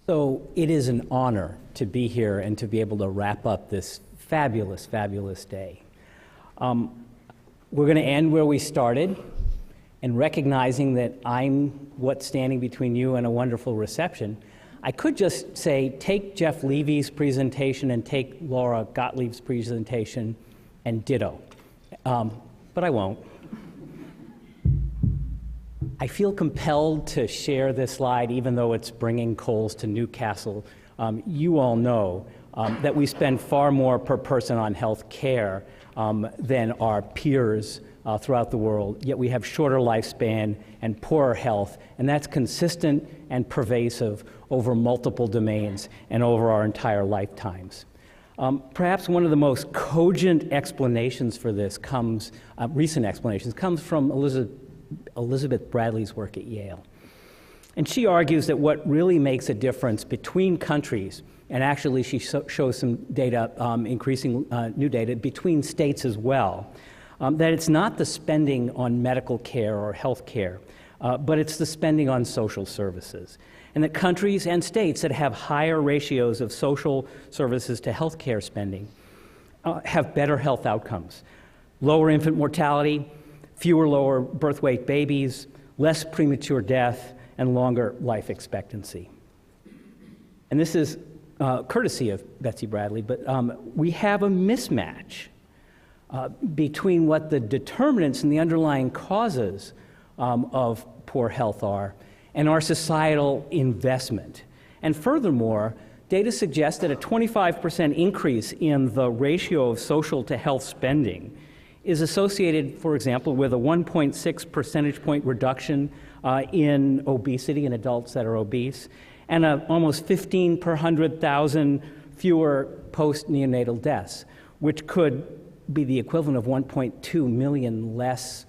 So it is an honor to be here and to be able to wrap up this fabulous, fabulous day. We're going to end where we started, and recognizing that I'm what's standing between you and a wonderful reception, I could just say, take Jeff Levy's presentation and take Laura Gottlieb's presentation and ditto, but I won't. I feel compelled to share this slide, even though it's bringing coals to Newcastle. You all know that we spend far more per person on health care than our peers throughout the world, yet we have shorter lifespan and poorer health, and that's consistent and pervasive over multiple domains and over our entire lifetimes. Perhaps one of the most cogent explanations for this comes, recent explanations, comes from Elizabeth Bradley's work at Yale. And she argues that what really makes a difference between countries, and actually she shows some data, increasing new data, between states as well, that it's not the spending on medical care or health care, but it's the spending on social services. And that countries and states that have higher ratios of social services to health care spending have better health outcomes. Lower infant mortality, fewer lower birth weight babies, less premature death, and longer life expectancy. And this is courtesy of Betsy Bradley, but we have a mismatch between what the determinants and the underlying causes of poor health are and our societal investment. And furthermore, data suggests that a 25% increase in the ratio of social to health spending is associated, for example, with a 1.6 percentage point reduction in obesity in adults that are obese, and almost 15 per 100,000 fewer post-neonatal deaths, which could be the equivalent of 1.2 million less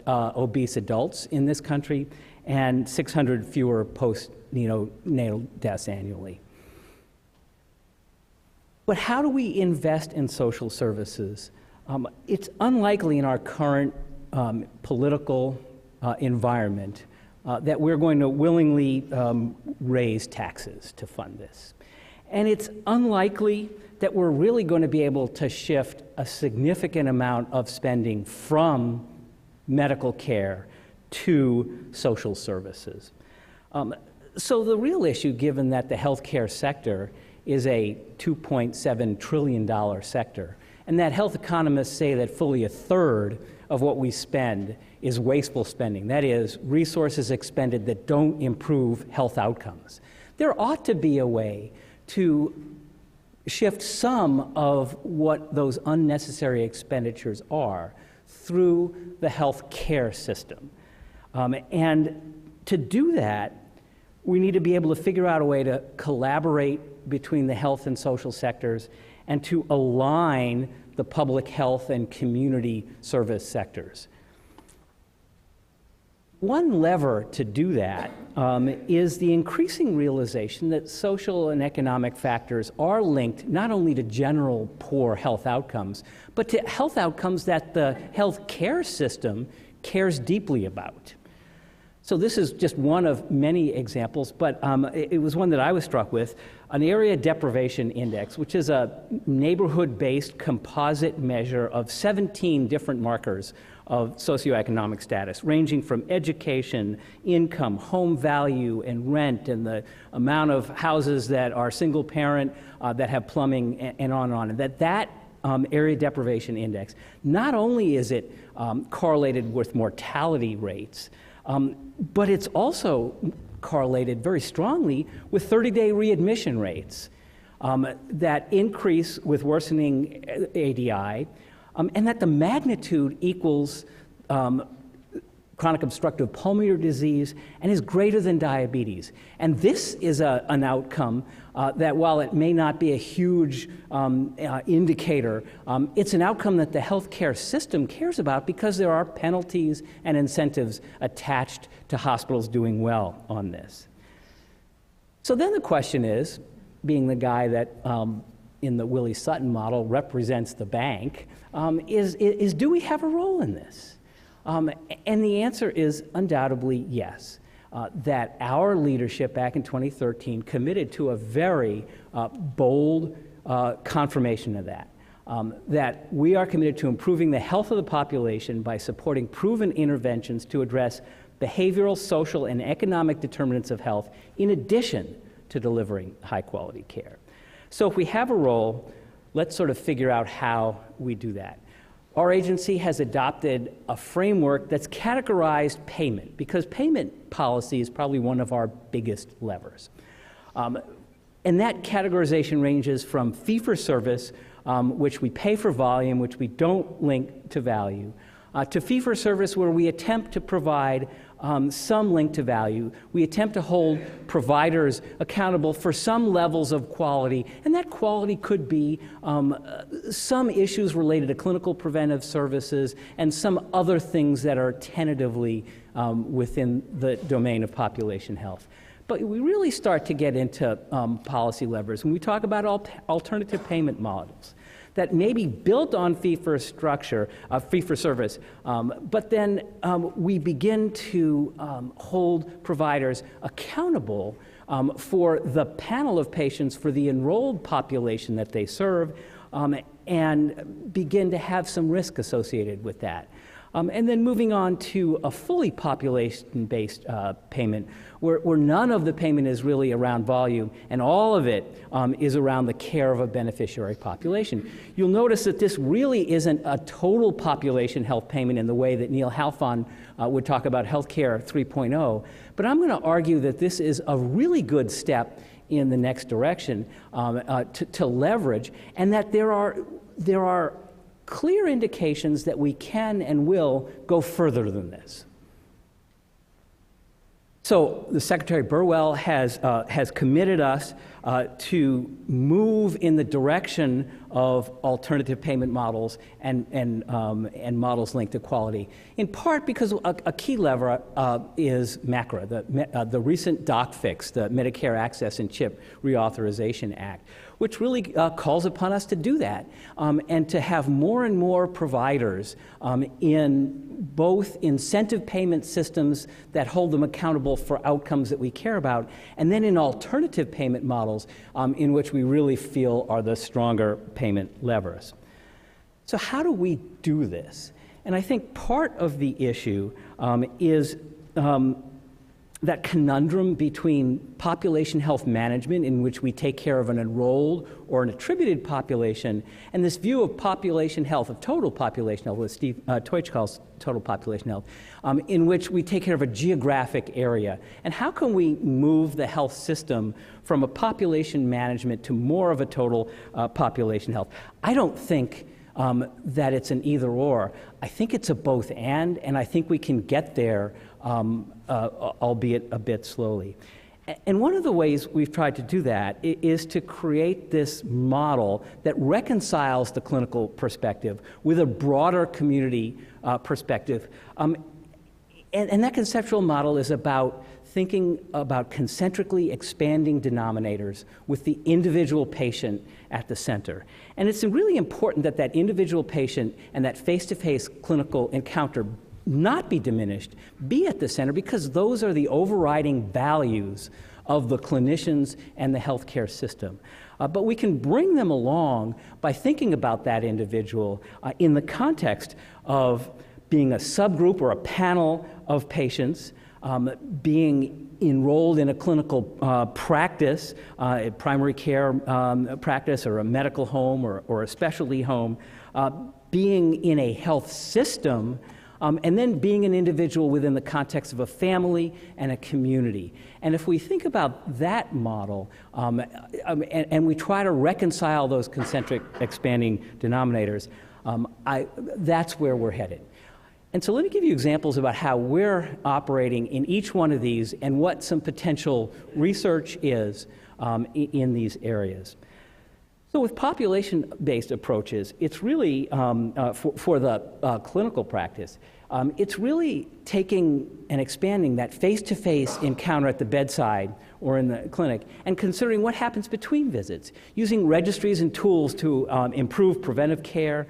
obese adults in this country and 600 fewer post-neonatal deaths annually. But how do we invest in social services? It's unlikely in our current political environment that we're going to willingly raise taxes to fund this. And it's unlikely that we're really going to be able to shift a significant amount of spending from medical care to social services. So the real issue, given that the healthcare sector is a $2.7 trillion sector, and that health economists say that fully a third of what we spend is wasteful spending, that is, resources expended that don't improve health outcomes. There ought to be a way to shift some of what those unnecessary expenditures are through the health care system. And to do that, we need to be able to figure out a way to collaborate between the health and social sectors and to align the public health and community service sectors. One lever to do that is the increasing realization that social and economic factors are linked not only to general poor health outcomes, but to health outcomes that the health care system cares deeply about. So this is just one of many examples, but it was one that I was struck with, an area deprivation index, which is a neighborhood-based composite measure of 17 different markers of socioeconomic status, ranging from education, income, home value, and rent, and the amount of houses that are single parent, that have plumbing, and on and on. And that area deprivation index, not only is it correlated with mortality rates, but it's also correlated very strongly with 30-day readmission rates that increase with worsening ADI, and that the magnitude equals chronic obstructive pulmonary disease and is greater than diabetes. And this is an outcome that, while it may not be a huge indicator, it's an outcome that the healthcare system cares about because there are penalties and incentives attached to hospitals doing well on this. So then the question is, being the guy that in the Willie Sutton model represents the bank, is do we have a role in this? And the answer is undoubtedly yes. that our leadership back in 2013 committed to a very bold confirmation of that. That we are committed to improving the health of the population by supporting proven interventions to address behavioral, social, and economic determinants of health in addition to delivering high-quality care. So if we have a role, let's sort of figure out how we do that. Our agency has adopted a framework that's categorized payment, because payment policy is probably one of our biggest levers. And that categorization ranges from fee-for-service, which we pay for volume, which we don't link to value, to fee-for-service where we attempt to provide some link to value. We attempt to hold providers accountable for some levels of quality, and that quality could be some issues related to clinical preventive services and some other things that are tentatively within the domain of population health. But we really start to get into policy levers when we talk about alternative payment models that may be built on fee-for-service, but then we begin to hold providers accountable for the panel of patients, for the enrolled population that they serve, and begin to have some risk associated with that. And then moving on to a fully population-based payment, where none of the payment is really around volume, and all of it is around the care of a beneficiary population. You'll notice that this really isn't a total population health payment in the way that Neil Halfon would talk about Healthcare 3.0, but I'm going to argue that this is a really good step in the next direction to leverage, and that there are clear indications that we can and will go further than this. So the Secretary Burwell has committed us to move in the direction of alternative payment models and models linked to quality, in part because a key lever is MACRA, the recent doc fix, the Medicare Access and CHIP Reauthorization Act, which really calls upon us to do that and to have more and more providers in both incentive payment systems that hold them accountable for outcomes that we care about, and then in alternative payment models in which we really feel are the stronger payment levers. So how do we do this? And I think part of the issue is that conundrum between population health management, in which we take care of an enrolled or an attributed population, and this view of population health, of total population health, what Steve Teutsch calls total population health, in which we take care of a geographic area. And how can we move the health system from a population management to more of a total population health? I don't think that it's an either or. I think it's a both and I think we can get there, albeit a bit slowly. And one of the ways we've tried to do that is to create this model that reconciles the clinical perspective with a broader community perspective. And that conceptual model is about thinking about concentrically expanding denominators with the individual patient at the center. And it's really important that that individual patient and that face-to-face clinical encounter not be diminished, be at the center, because those are the overriding values of the clinicians and the healthcare system. But we can bring them along by thinking about that individual in the context of being a subgroup or a panel of patients, being enrolled in a clinical practice, a primary care practice or a medical home or a specialty home, being in a health system, and then being an individual within the context of a family and a community. And if we think about that model, and we try to reconcile those concentric expanding denominators, that's where we're headed. And so let me give you examples about how we're operating in each one of these and what some potential research is in these areas. So with population-based approaches, it's really, for the clinical practice, It's really taking and expanding that face-to-face encounter at the bedside or in the clinic and considering what happens between visits, using registries and tools to improve preventive care,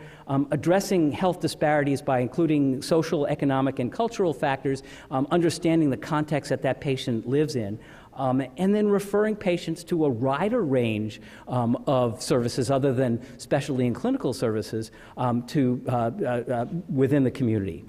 addressing health disparities by including social, economic, and cultural factors, understanding the context that that patient lives in, and then referring patients to a wider range of services other than specialty and clinical services within the community.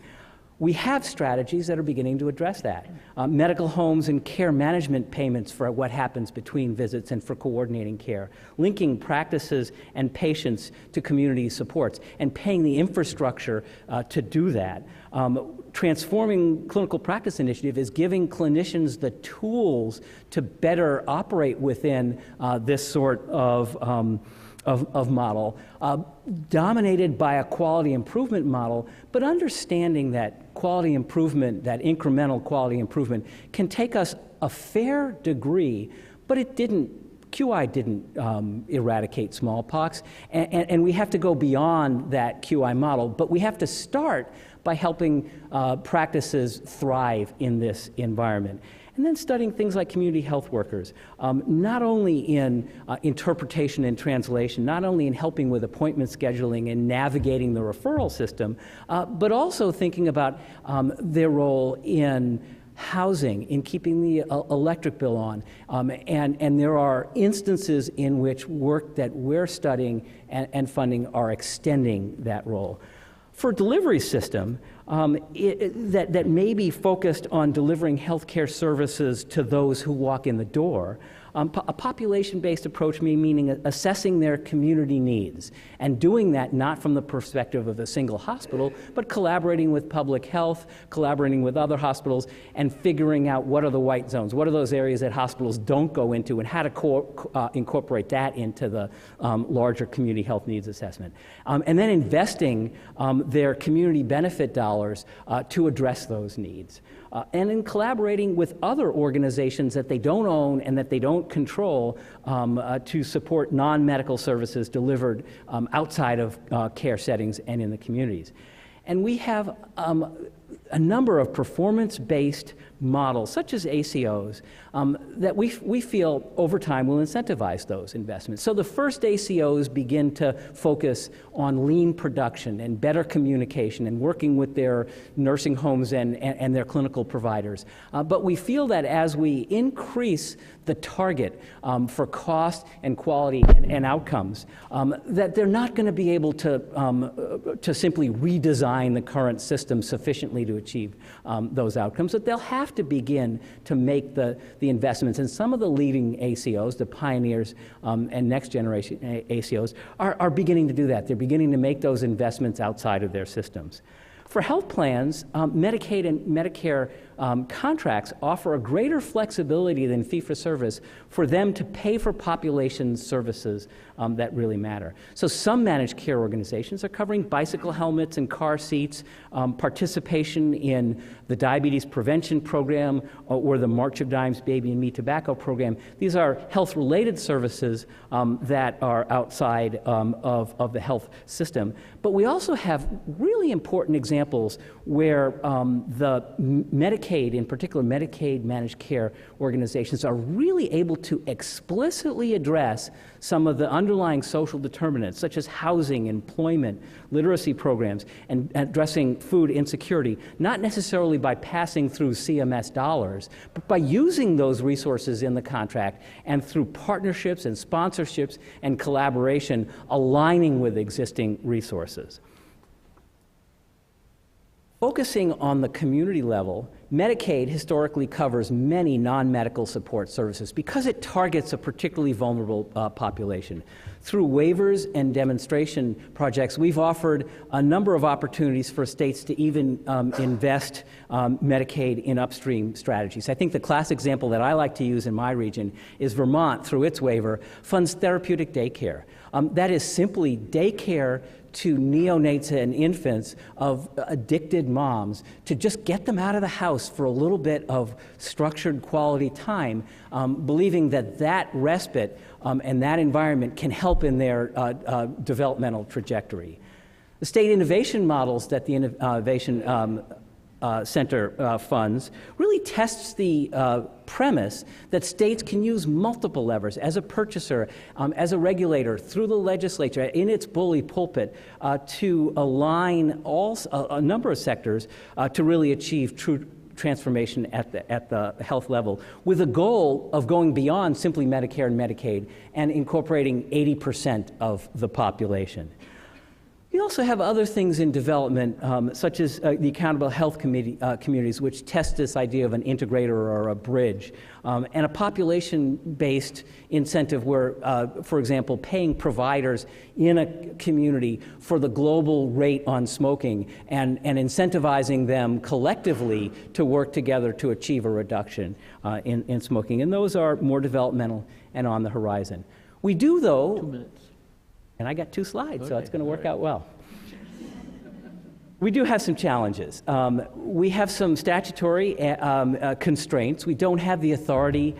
We have strategies that are beginning to address that. Medical homes and care management payments for what happens between visits and for coordinating care, linking practices and patients to community supports, and paying the infrastructure to do that. Transforming Clinical Practice Initiative is giving clinicians the tools to better operate within this sort of model, dominated by a quality improvement model, but understanding that quality improvement, that incremental quality improvement, can take us a fair degree, but QI didn't eradicate smallpox, and we have to go beyond that QI model, but we have to start by helping practices thrive in this environment. And then studying things like community health workers, not only in interpretation and translation, not only in helping with appointment scheduling and navigating the referral system, but also thinking about their role in housing, in keeping the electric bill on. And there are instances in which work that we're studying and funding are extending that role. For delivery system, that may be focused on delivering healthcare services to those who walk in the door, a population-based approach meaning assessing their community needs and doing that not from the perspective of a single hospital, but collaborating with public health, collaborating with other hospitals, and figuring out what are the white zones, what are those areas that hospitals don't go into, and how to incorporate that into the larger community health needs assessment. And then investing their community benefit dollars to address those needs. And in collaborating with other organizations that they don't own and that they don't control to support non-medical services delivered outside of care settings and in the communities. And we have a number of performance-based models, such as ACOs, that we feel over time will incentivize those investments. So the first ACOs begin to focus on lean production and better communication and working with their nursing homes and their clinical providers. But we feel that as we increase the target for cost and quality and outcomes, that they're not going to be able to simply redesign the current system sufficiently to achieve those outcomes, that they'll have to begin to make the investments. And some of the leading ACOs, the pioneers and next generation ACOs, are beginning to do that. They're beginning to make those investments outside of their systems. For health plans, Medicaid and Medicare contracts offer a greater flexibility than fee-for-service for them to pay for population services that really matter. So some managed care organizations are covering bicycle helmets and car seats, participation in the diabetes prevention program or the March of Dimes Baby and Me Tobacco program. These are health-related services that are outside of the health system. But we also have really important examples where the Medicaid, in particular Medicaid managed care organizations, are really able to explicitly address some of the underlying social determinants, such as housing, employment, literacy programs, and addressing food insecurity, not necessarily by passing through CMS dollars, but by using those resources in the contract and through partnerships and sponsorships and collaboration aligning with existing resources. Focusing on the community level, Medicaid historically covers many non-medical support services because it targets a particularly vulnerable population. Through waivers and demonstration projects, we've offered a number of opportunities for states to even invest Medicaid in upstream strategies. I think the classic example that I like to use in my region is Vermont, through its waiver, funds therapeutic daycare. That is simply daycare to neonates and infants of addicted moms to just get them out of the house for a little bit of structured quality time, believing that that respite and that environment can help in their developmental trajectory. The state innovation models that the Innovation Center funds really tests the premise that states can use multiple levers as a purchaser, as a regulator, through the legislature, in its bully pulpit, to align a number of sectors to really achieve true transformation at the health level, with a goal of going beyond simply Medicare and Medicaid and incorporating 80% of the population. We also have other things in development, such as the Accountable Health Communities, which test this idea of an integrator or a bridge, and a population-based incentive where, for example, paying providers in a community for the global rate on smoking and incentivizing them collectively to work together to achieve a reduction in smoking. And those are more developmental and on the horizon. We do, though, 2 minutes. and I got 2 slides, so it's going to work out well. We do have some challenges. We have some statutory constraints. We don't have the authority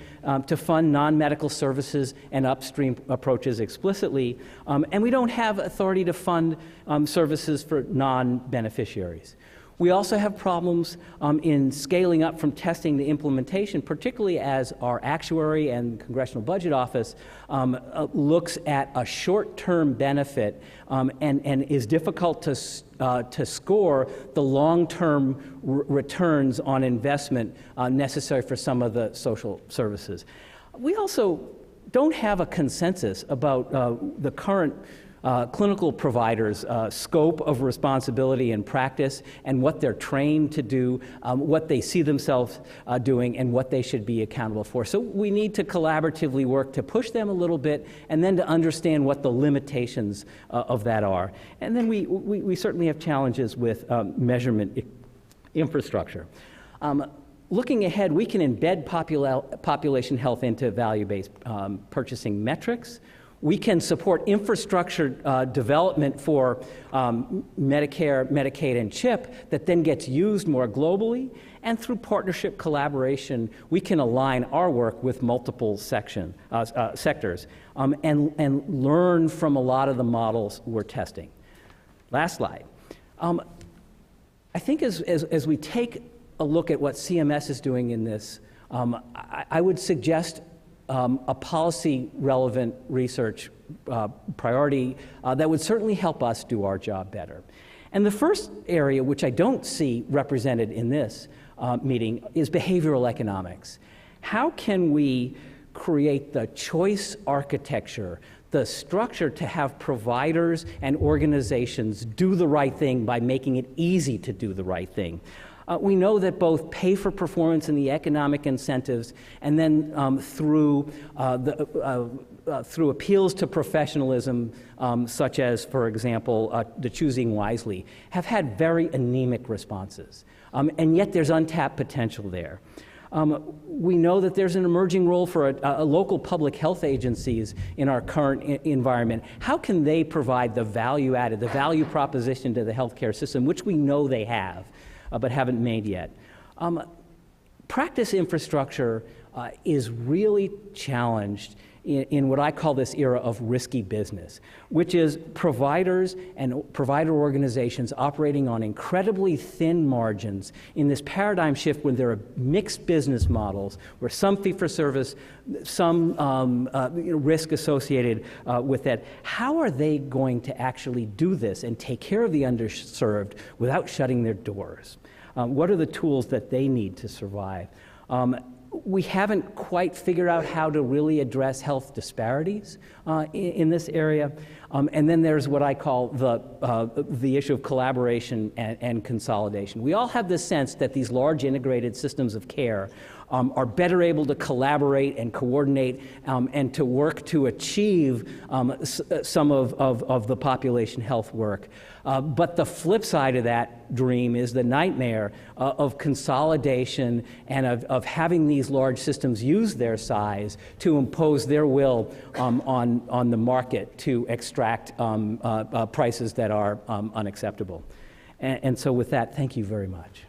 to fund non-medical services and upstream approaches explicitly, and we don't have authority to fund services for non-beneficiaries. We also have problems in scaling up from testing to implementation, particularly as our actuary and Congressional Budget Office looks at a short-term benefit and is difficult to score the long-term returns on investment necessary for some of the social services. We also don't have a consensus about the current clinical providers' scope of responsibility and practice and what they're trained to do, what they see themselves doing, and what they should be accountable for. So we need to collaboratively work to push them a little bit and then to understand what the limitations of that are. And then we certainly have challenges with measurement infrastructure. Looking ahead, we can embed population health into value-based purchasing metrics. We can support infrastructure development for Medicare, Medicaid, and CHIP that then gets used more globally. And through partnership collaboration, we can align our work with multiple sectors and learn from a lot of the models we're testing. Last slide. I think as we take a look at what CMS is doing in this, I would suggest a policy-relevant research priority that would certainly help us do our job better. And the first area, which I don't see represented in this meeting, is behavioral economics. How can we create the choice architecture, the structure to have providers and organizations do the right thing by making it easy to do the right thing? We know that both pay for performance and the economic incentives, and then through appeals to professionalism, such as, for example, the Choosing Wisely, have had very anemic responses. And yet there's untapped potential there. We know that there's an emerging role for local public health agencies in our current environment. How can they provide the value added, the value proposition to the healthcare system, which we know they have, but haven't made yet? Practice infrastructure is really challenged in what I call this era of risky business, which is providers and provider organizations operating on incredibly thin margins in this paradigm shift when there are mixed business models, where some fee-for-service, some risk associated with that. How are they going to actually do this and take care of the underserved without shutting their doors? What are the tools that they need to survive? We haven't quite figured out how to really address health disparities in this area. And then there's what I call the issue of collaboration and consolidation. We all have this sense that these large integrated systems of care are better able to collaborate and coordinate and to work to achieve some of the population health work. But the flip side of that dream is the nightmare of consolidation and of having these large systems use their size to impose their will on the market to extract prices that are unacceptable. And so with that, thank you very much.